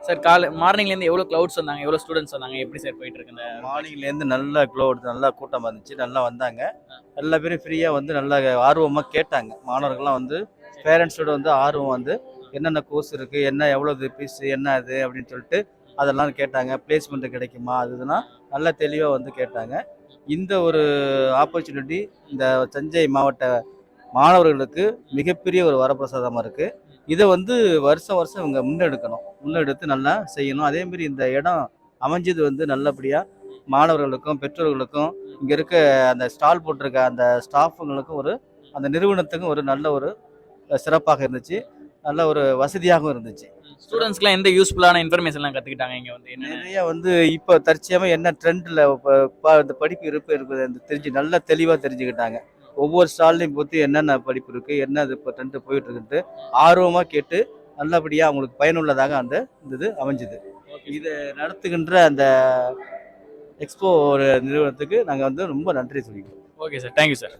Sir மார்னிங்லேருந்து எவ்வளோ clouds வந்தாங்க, எவ்வளோ ஸ்டூடெண்ட்ஸ் வந்தாங்க, எப்படி சார் போயிட்டு இருக்கு இந்த மார்னிங்லேருந்து நல்ல க்ளோட் நல்லா கூட்டம் வந்துச்சு, நல்லா வந்தாங்க. எல்லா பேரும் ஃப்ரீயாக வந்து நல்லா ஆர்வமாக கேட்டாங்க. மாணவர்கள்லாம் வந்து பேரண்ட்ஸோட வந்து ஆர்வம் வந்து என்னென்ன கோர்ஸ் இருக்குது, என்ன எவ்வளோது ஃபீஸு, என்ன அது அப்படின்னு சொல்லிட்டு அதெல்லாம் கேட்டாங்க. பிளேஸ்மெண்ட் கிடைக்குமா அதுனா நல்லா தெளிவாக வந்து கேட்டாங்க. இந்த ஒரு ஆப்பர்ச்சுனிட்டி இந்த தஞ்சை மாவட்ட மாணவர்களுக்கு மிகப்பெரிய ஒரு வரப்பிரசாதமாக இருக்குது. இதை வந்து வருஷம் வருஷம் இவங்க முன்னெடுத்து நல்லா செய்யணும். அதேமாரி இந்த இடம் அமைஞ்சது வந்து நல்லபடியாக மாணவர்களுக்கும் பெற்றோர்களுக்கும் இங்கே இருக்க அந்த ஸ்டால் போட்டிருக்க அந்த ஸ்டாஃபுங்களுக்கும் அந்த நிறுவனத்துக்கும் ஒரு நல்ல ஒரு சிறப்பாக இருந்துச்சு. நல்ல ஒரு வசதியாகவும் இருந்துச்சு. ஸ்டூடெண்ட்ஸ்க்குலாம் எந்த யூஸ்ஃபுல்லான இன்ஃபர்மேஷன்லாம் கற்றுக்கிட்டாங்க இங்கே வந்து நிறைய வந்து இப்போ தற்சயமாக என்ன ட்ரெண்டில் இந்த படிப்பு இருக்குது தெரிஞ்சு நல்லா தெளிவாக தெரிஞ்சுக்கிட்டாங்க. ஒவ்வொரு ஸ்டால்லையும் பற்றி என்னென்ன படிப்பு இருக்குது, என்ன இது இப்போ ட்ரெண்டு போயிட்டு இருக்குன்ட்டு ஆர்வமாக கேட்டு நல்லபடியாக அவங்களுக்கு பயனுள்ளதாக அந்த இது அமைஞ்சுது. இதை நடத்துகின்ற அந்த எக்ஸ்போ நிறுவனத்துக்கு நாங்கள் வந்து ரொம்ப நன்றி சொல்லிக்கிறோம். Okay sir, thank you sir.